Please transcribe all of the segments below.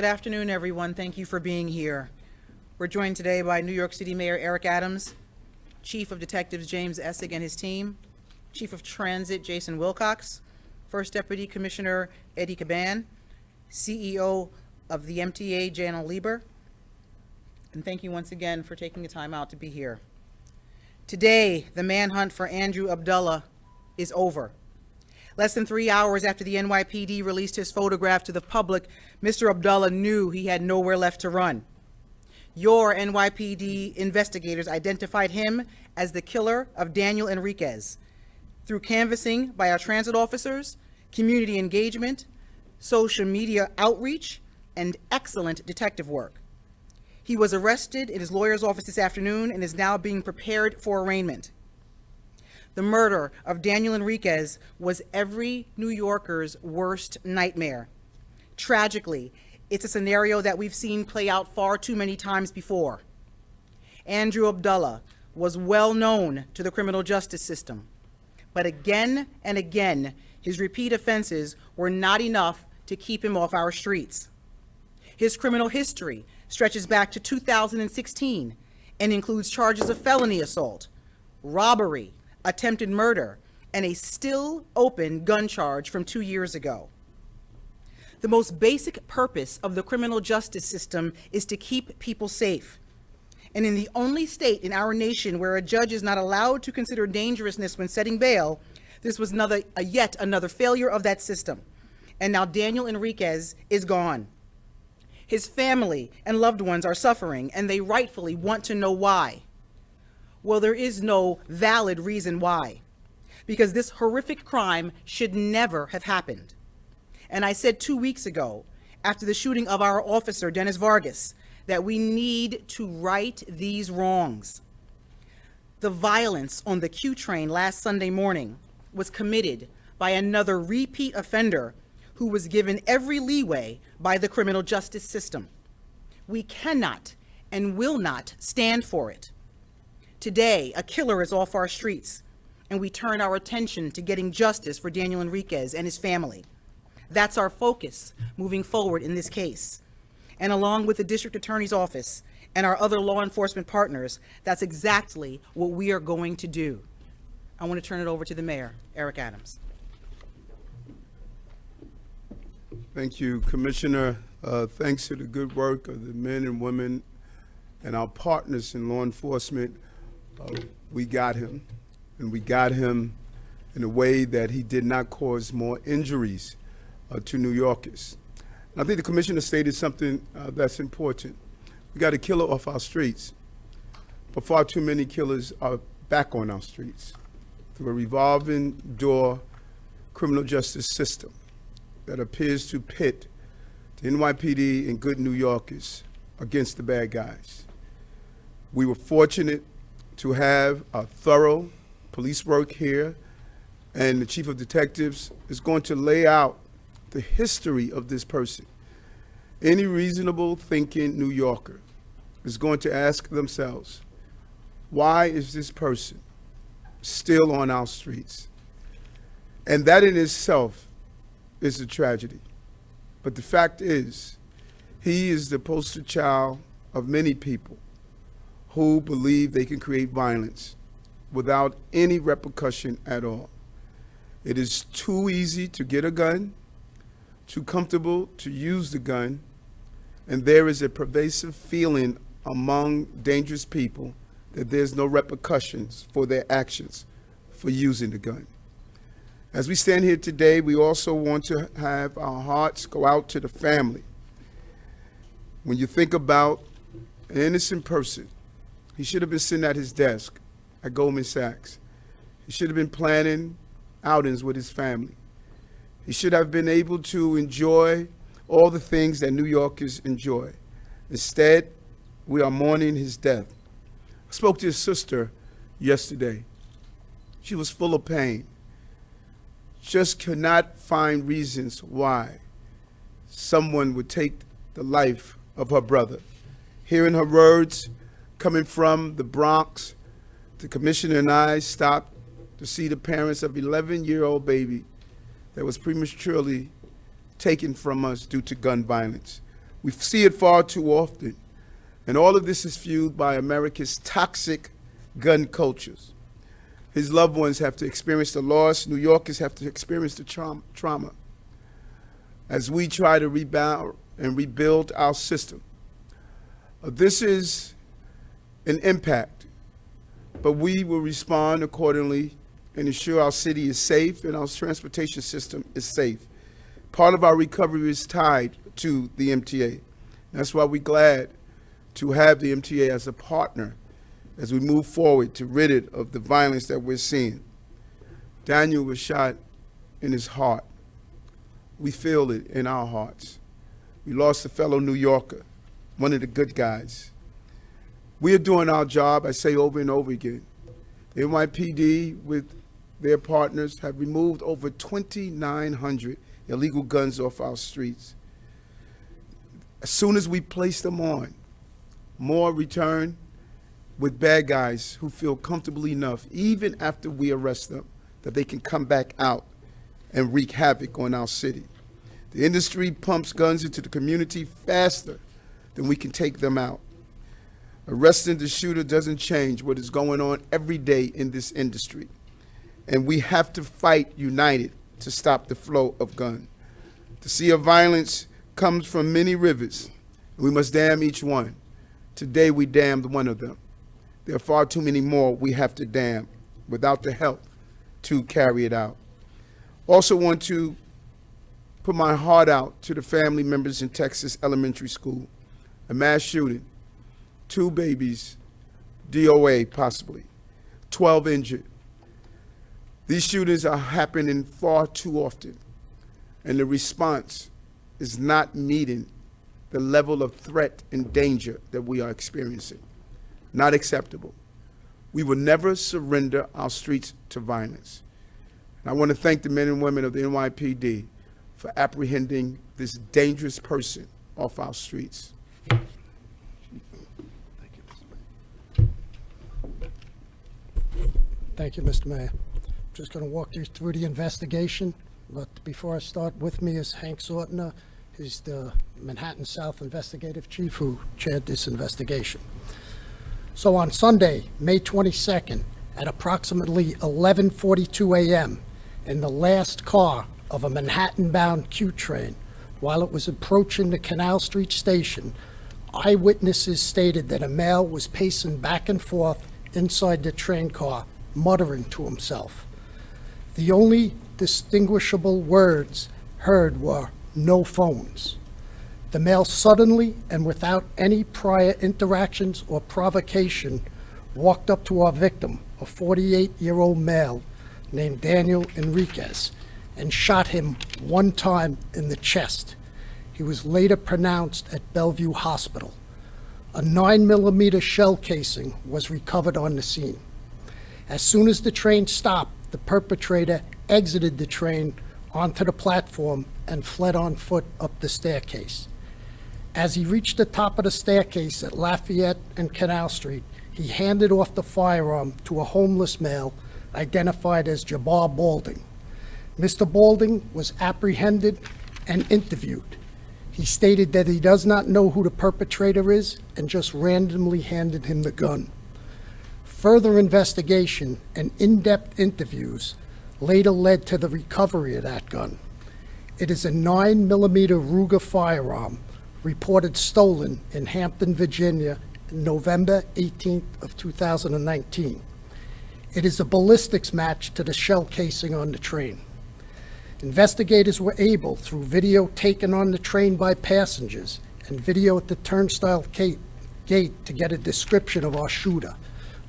Good afternoon, everyone. Thank you for being here. We're joined today by New York City Mayor Eric Adams, Chief of Detectives James Essig and his team, Chief of Transit Jason Wilcox, First Deputy Commissioner Eddie Caban, CEO of the MTA Jana Lieber, and thank you once again for taking the time out to be here. Today, the manhunt for Andrew Abdullah is over. Less than 3 hours after the NYPD released his photograph to the public, Mr. Abdullah knew he had nowhere left to run. Your NYPD investigators identified him as the killer of Daniel Enriquez through canvassing by our transit officers, community engagement, social media outreach, and excellent detective work. He was arrested in his lawyer's office this afternoon and is now being prepared for arraignment. The murder of Daniel Enriquez was every New Yorker's worst nightmare. Tragically, it's a scenario that we've seen play out far too many times before. Andrew Abdullah was well known to the criminal justice system, but again and again, his repeat offenses were not enough to keep him off our streets. His criminal history stretches back to 2016 and includes charges of felony assault, robbery, attempted murder, and a still open gun charge from 2 years ago. The most basic purpose of the criminal justice system is to keep people safe. And in the only state in our nation where a judge is not allowed to consider dangerousness when setting bail, this was yet another failure of that system. And now Daniel Enriquez is gone. His family and loved ones are suffering, and they rightfully want to know why. Well, there is no valid reason why, because this horrific crime should never have happened. And I said 2 weeks ago, after the shooting of our officer, Dennis Vargas, that we need to right these wrongs. The violence on the Q train last Sunday morning was committed by another repeat offender who was given every leeway by the criminal justice system. We cannot and will not stand for it. Today, a killer is off our streets, and we turn our attention to getting justice for Daniel Enriquez and his family. That's our focus moving forward in this case. And along with the district attorney's office and our other law enforcement partners, that's exactly what we are going to do. I want to turn it over to the mayor, Eric Adams. Thank you, Commissioner. Thanks to the good work of the men and women and our partners in law enforcement, we got him, and we got him in a way that he did not cause more injuries to New Yorkers. And I think the Commissioner stated something that's important. We got a killer off our streets, but far too many killers are back on our streets through a revolving door criminal justice system that appears to pit the NYPD and good New Yorkers against the bad guys. We were fortunate to have a thorough police work here, and the Chief of Detectives is going to lay out the history of this person. Any reasonable thinking New Yorker is going to ask themselves, why is this person still on our streets? And that in itself is a tragedy. But the fact is, he is the poster child of many people who believe they can create violence without any repercussion at all. It is too easy to get a gun, too comfortable to use the gun, and there is a pervasive feeling among dangerous people that there's no repercussions for their actions for using the gun. As we stand here today, we also want to have our hearts go out to the family. When you think about an innocent person, he should have been sitting at his desk at Goldman Sachs. He should have been planning outings with his family. He should have been able to enjoy all the things that New Yorkers enjoy. Instead, we are mourning his death. I spoke to his sister yesterday. She was full of pain. Just could not find reasons why someone would take the life of her brother. Hearing her words coming from the Bronx, the commissioner and I stopped to see the parents of an 11-year-old baby that was prematurely taken from us due to gun violence. We see it far too often. And all of this is fueled by America's toxic gun cultures. His loved ones have to experience the loss. New Yorkers have to experience the trauma. As we try to rebound and rebuild our system. This is an impact, but we will respond accordingly and ensure our city is safe and our transportation system is safe. Part of our recovery is tied to the MTA. That's why we're glad to have the MTA as a partner as we move forward to rid it of the violence that we're seeing. Daniel was shot in his heart. We feel it in our hearts. We lost a fellow New Yorker, one of the good guys. We are doing our job, I say over and over again. The NYPD with their partners have removed over 2,900 illegal guns off our streets. As soon as we place them on, more return with bad guys who feel comfortable enough, even after we arrest them, that they can come back out and wreak havoc on our city. The industry pumps guns into the community faster than we can take them out. Arresting the shooter doesn't change what is going on every day in this industry. And we have to fight united to stop the flow of guns. The sea of violence comes from many rivers. We must dam each one. Today we damned one of them. There are far too many more we have to dam without the help to carry it out. Also want to put my heart out to the family members in Texas Elementary School. A mass shooting, 2 babies, DOA possibly, 12 injured. These shootings are happening far too often, and the response is not meeting the level of threat and danger that we are experiencing. Not acceptable. We will never surrender our streets to violence. And I want to thank the men and women of the NYPD for apprehending this dangerous person off our streets. Thank you, Mr. Mayor. I'm just going to walk you through the investigation, but before I start, with me is Hank Sortner. He's the Manhattan South Investigative Chief who chaired this investigation. So on Sunday, May 22nd, at approximately 11:42 a.m., in the last car of a Manhattan-bound Q train, while it was approaching the Canal Street station, eyewitnesses stated that a male was pacing back and forth inside the train car, muttering to himself. The only distinguishable words heard were, "No phones." The male suddenly and without any prior interactions or provocation walked up to our victim, a 48-year-old male named Daniel Enriquez, and shot him 1 time in the chest. He was later pronounced at Bellevue Hospital. A 9mm shell casing was recovered on the scene. As soon as the train stopped, the perpetrator exited the train onto the platform and fled on foot up the staircase. As he reached the top of the staircase at Lafayette and Canal Street, he handed off the firearm to a homeless male identified as Jabbar Balding. Mr. Balding was apprehended and interviewed. He stated that he does not know who the perpetrator is and just randomly handed him the gun. Further investigation and in-depth interviews later led to the recovery of that gun. It is a 9mm Ruger firearm reported stolen in Hampton, Virginia, November 18th of 2019. It is a ballistics match to the shell casing on the train. Investigators were able, through video taken on the train by passengers and video at the turnstile gate, to get a description of our shooter,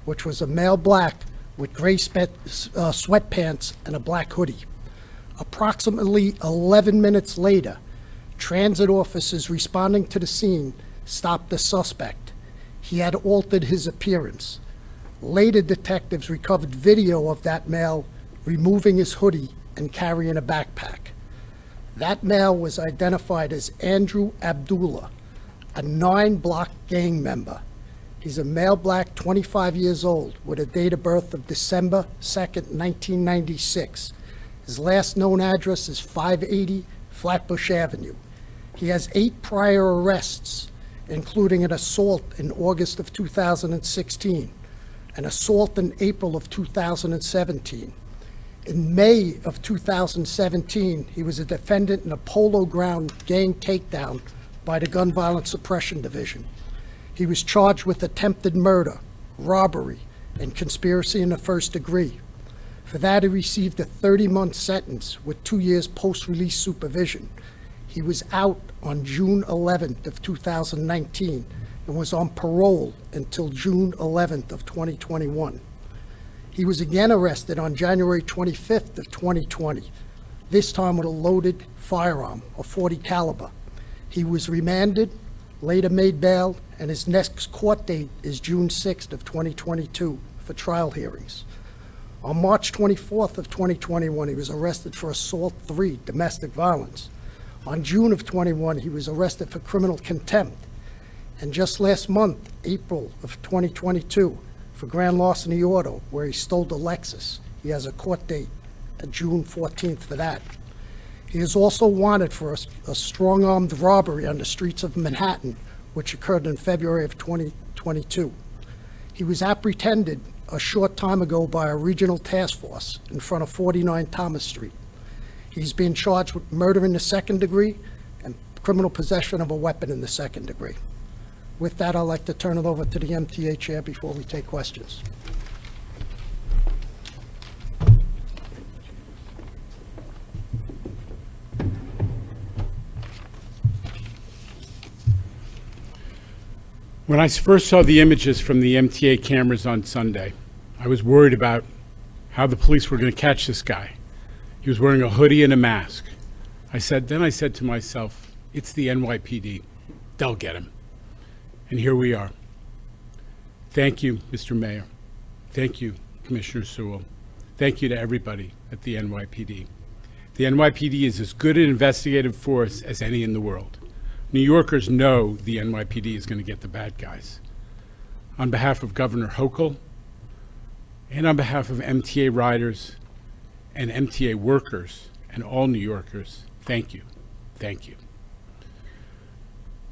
which was a male black with gray sweatpants and a black hoodie. Approximately 11 minutes later, transit officers responding to the scene stopped the suspect. He had altered his appearance. Later, detectives recovered video of that male removing his hoodie and carrying a backpack. That male was identified as Andrew Abdullah, a 9-block gang member. He's a male black, 25 years old, with a date of birth of December 2nd, 1996. His last known address is 580 Flatbush Avenue. He has 8 prior arrests, including an assault in August of 2016, an assault in April of 2017. In May of 2017, he was a defendant in a Polo Ground gang takedown by the Gun Violence Suppression Division. He was charged with attempted murder, robbery, and conspiracy in the first degree. For that, he received a 30-month sentence with 2 years post-release supervision. He was out on June 11th of 2019 and was on parole until June 11th of 2021. He was again arrested on January 25th of 2020, this time with a loaded firearm, a .40 caliber. He was remanded, later made bail, and his next court date is June 6th of 2022 for trial hearings. On March 24th of 2021, he was arrested for assault 3, domestic violence. On June of 21, he was arrested for criminal contempt. And just last month, April of 2022, for grand larceny auto, where he stole the Lexus. He has a court date at June 14th for that. He is also wanted for a strong-armed robbery on the streets of Manhattan, which occurred in February of 2022. He was apprehended a short time ago by a regional task force in front of 49 Thomas Street. He's being charged with murder in the second degree and criminal possession of a weapon in the second degree. With that, I'd like to turn it over to the MTA chair before we take questions. When I first saw the images from the MTA cameras on Sunday, I was worried about how the police were going to catch this guy. He was wearing a hoodie and a mask. Then I said to myself, it's the NYPD. They'll get him. And here we are. Thank you, Mr. Mayor. Thank you, Commissioner Sewell. Thank you to everybody at the NYPD. The NYPD is as good an investigative force as any in the world. New Yorkers know the NYPD is going to get the bad guys. On behalf of Governor Hochul and on behalf of MTA riders and MTA workers and all New Yorkers, thank you. Thank you.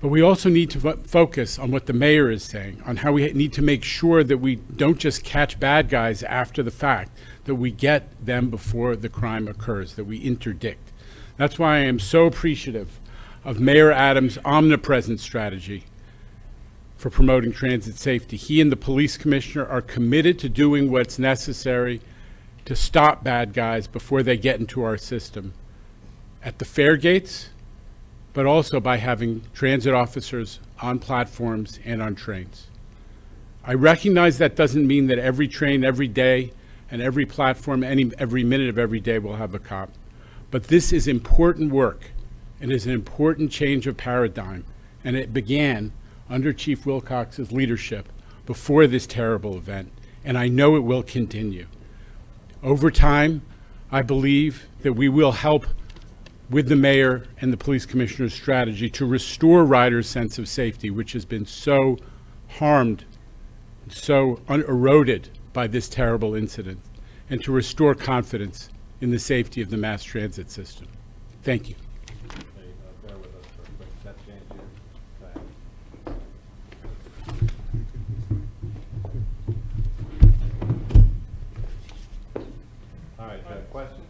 But we also need to focus on what the mayor is saying, on how we need to make sure that we don't just catch bad guys after the fact, that we get them before the crime occurs, that we interdict. That's why I am so appreciative of Mayor Adams' omnipresent strategy for promoting transit safety. He and the police commissioner are committed to doing what's necessary to stop bad guys before they get into our system at the fare gates, but also by having transit officers on platforms and on trains. I recognize that doesn't mean that every train, every day, and every platform, every minute of every day will have a cop. But this is important work. It is an important change of paradigm, and it began under Chief Wilcox's leadership before this terrible event, and I know it will continue. Over time, I believe that we will help with the mayor and the police commissioner's strategy to restore riders' sense of safety, which has been so harmed, so eroded by this terrible incident, and to restore confidence in the safety of the mass transit system. Thank you. Bear with us for a quick step change here. All right, questions?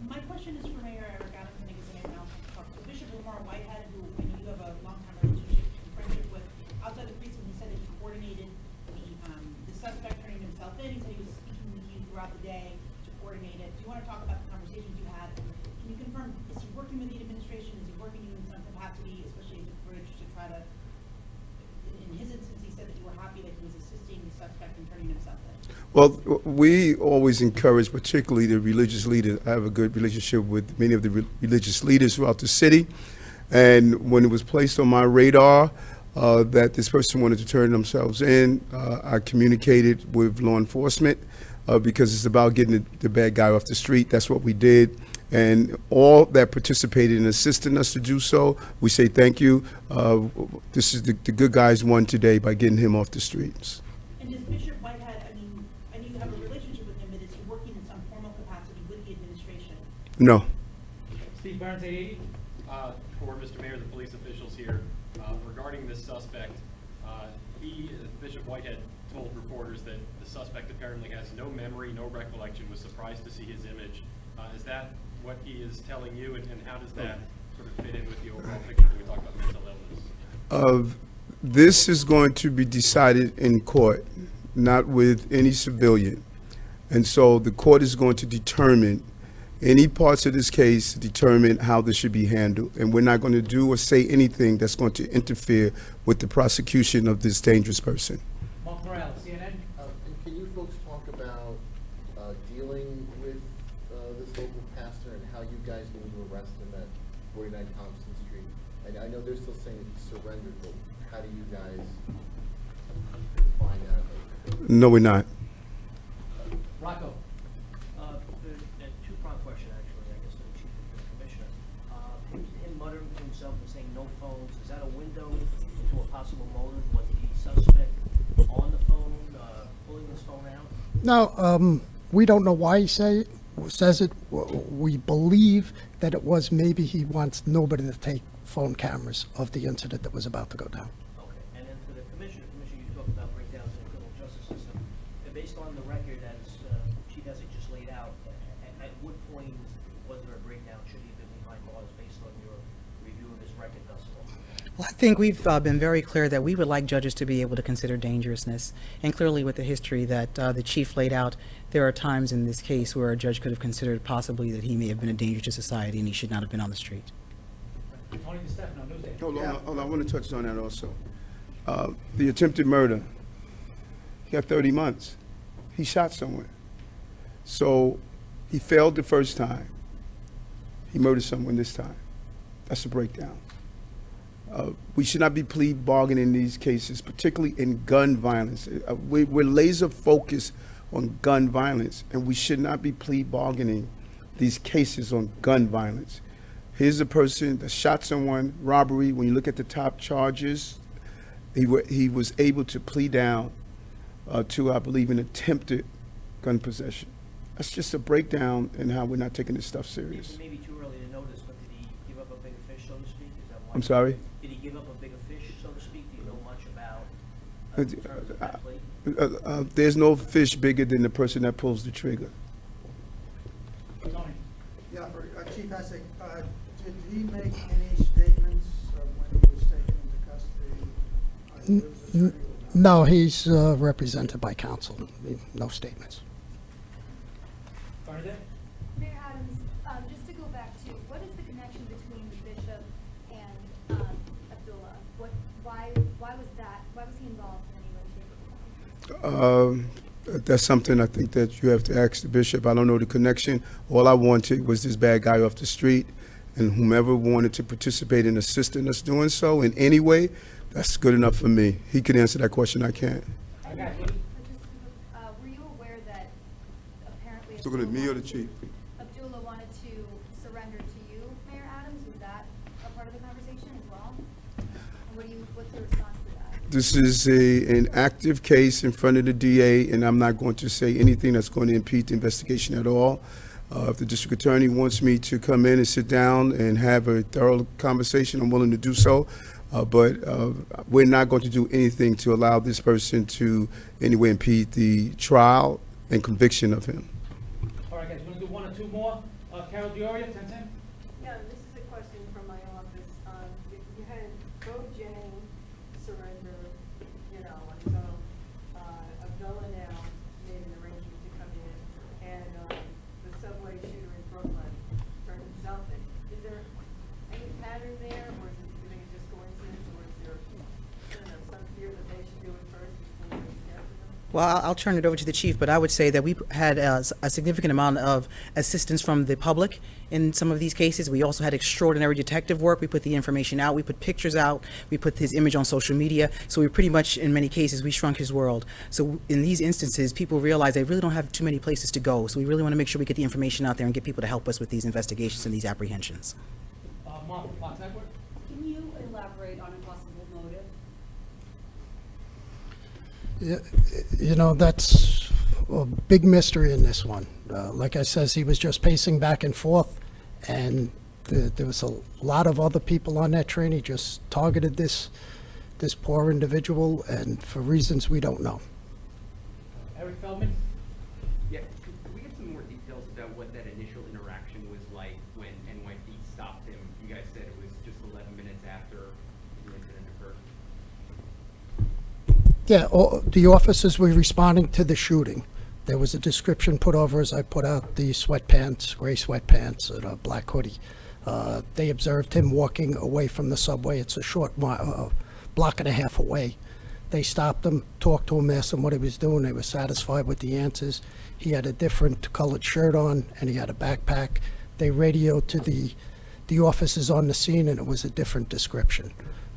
My question is for Mayor Eric Adams, and I guess anyone else wants to talk to Bishop Lamar Whitehead, who I know you have a long-time relationship and friendship with. Outside the police, when he said that he coordinated the suspect turning himself in, he said he was speaking with you throughout the day to coordinate it. Do you want to talk about the conversations you had? Can you confirm, is he working with the administration? Is he working in some capacity, especially at the bridge, to try to, in his instance, he said that you were happy that he was assisting the suspect in turning himself in? Well, we always encourage, particularly the religious leaders. I have a good relationship with many of the religious leaders throughout the city. And when it was placed on my radar that this person wanted to turn themselves in, I communicated with law enforcement because it's about getting the bad guy off the street. That's what we did. And all that participated in assisting us to do so, we say thank you. This is the good guys won today by getting him off the streets. And does Bishop Whitehead, I mean, I know you have a relationship with him, but is he working in some formal capacity with the administration? No. Steve Barnes, 880. For Mr. Mayor, the police officials here, regarding this suspect, Bishop Whitehead told reporters that the suspect apparently has no memory, no recollection, was surprised to see his image. Is that what he is telling you, and how does that sort of fit in with the overall picture when we talk about mental illness? This is going to be decided in court, not with any civilian. And so the court is going to determine any parts of this case, determine how this should be handled. And we're not going to do or say anything that's going to interfere with the prosecution of this dangerous person. Mark Morales, CNN. And can you folks talk about dealing with this local pastor and how you guys need to arrest him at 49 Thompson Street? And I know they're still saying that he surrendered, but how do you guys find that? No, we're not. Rocco. A two-pronged question, actually, I guess, to the chief of the commissioner. Him muttering to himself and saying no phones, is that a window into a possible motive? Was the suspect on the phone, pulling his phone out? No, we don't know why he says it. We believe that it was maybe he wants nobody to take phone cameras of the incident that was about to go down. Okay, and then for the commissioner, you talked about breakdowns in the criminal justice system. And based on the record, as Chief Essex just laid out, at what point was there a breakdown? Should he have been behind bars based on your review of his record thus far? Well, I think we've been very clear that we would like judges to be able to consider dangerousness. And clearly with the history that the chief laid out, there are times in this case where a judge could have considered possibly that he may have been a danger to society and he should not have been on the street. Tony DeStefano, Newsday. Hold on, I want to touch on that also. The attempted murder, he got 30 months. He shot someone. So he failed the first time. He murdered someone this time. That's a breakdown. We should not be plea bargaining in these cases, particularly in gun violence. We're laser focused on gun violence, and we should not be plea bargaining these cases on gun violence. Here's a person that shot someone, robbery. When you look at the top charges, he was able to plead down to, I believe, an attempted gun possession. That's just a breakdown in how we're not taking this stuff serious. It may be too early to notice, but did he give up a bigger fish, so to speak? Is that why? I'm sorry? Did he give up a bigger fish, so to speak? Do you know much about in terms of that plea? There's no fish bigger than the person that pulls the trigger. Tony. Yeah, for Chief Essex, did he make any statements when he was taken into custody? No, he's represented by counsel. No statements. Bernadette. Mayor Adams, just to go back to, what is the connection between the bishop and Abdullah? Why was he involved in any way, shape, or form? That's something I think that you have to ask the bishop. I don't know the connection. All I wanted was this bad guy off the street, and whomever wanted to participate in assisting us doing so in any way, that's good enough for me. He can answer that question. I can't. I got you. Were you aware that apparently Looking at me or the chief? Abdullah wanted to surrender to you, Mayor Adams? Was that a part of the conversation as well? And what's your response to that? This is an active case in front of the DA, and I'm not going to say anything that's going to impede the investigation at all. If the district attorney wants me to come in and sit down and have a thorough conversation, I'm willing to do so. But we're not going to do anything to allow this person to anyway impede the trial and conviction of him. All right, guys, we're gonna do one or two more. Carol Dioria, 1010. Yeah, this is a question from my office. You had Bo Jang surrender, on his own. Abdullah now made an arrangement to come in, and the subway shooter in Brooklyn turned himself in. Is there any pattern there, or is it, you think it's just coincidence, or is there, some fear that they should do it first before we get to them? Well, I'll turn it over to the chief, but I would say that we had a significant amount of assistance from the public in some of these cases. We also had extraordinary detective work. We put the information out. We put pictures out. We put his image on social media. So we pretty much, in many cases, we shrunk his world. So in these instances, people realize they really don't have too many places to go. So we really want to make sure we get the information out there and get people to help us with these investigations and these apprehensions. Mark from Fox Network. Can you elaborate on a possible motive? That's a big mystery in this one. Like I says, he was just pacing back and forth, and There was a lot of other people on that train. He just targeted this poor individual, and for reasons we don't know. Eric Feldman? Yeah, could we get some more details about what that initial interaction was like when NYPD stopped him? You guys said it was just 11 minutes after the incident occurred. Yeah, the officers were responding to the shooting. There was a description put over as I put out the sweatpants, gray sweatpants, and a black hoodie. They observed him walking away from the subway. It's a short block and a half away. They stopped him, talked to him, asked him what he was doing. They were satisfied with the answers. He had a different colored shirt on, and he had a backpack. They radioed to the officers on the scene, and it was a different description.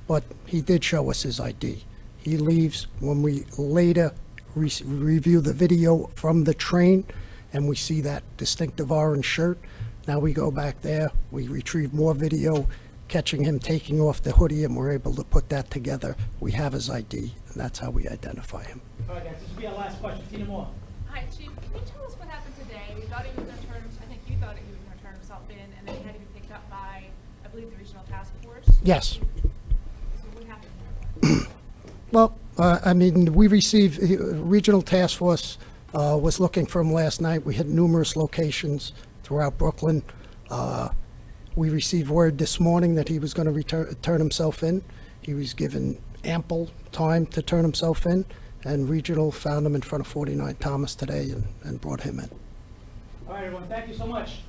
But he did show us his ID. He leaves. When we later review the video from the train, and we see that distinctive orange shirt, now we go back there, we retrieve more video catching him taking off the hoodie, and we're able to put that together. We have his ID, and that's how we identify him. All right, guys, this will be our last question. Tina Moore. Hi, Chief. Can you tell us what happened today? We thought he was going to I think you thought he was going to turn himself in, and then he had to be picked up by, I believe, the regional task force? Yes. So what happened there? Well, I mean, we received, Regional Task Force was looking for him last night. We hit numerous locations throughout Brooklyn. We received word this morning that he was going to turn himself in. He was given ample time to turn himself in, and Regional found him in front of 49 Thomas today and brought him in. All right, everyone, thank you so much.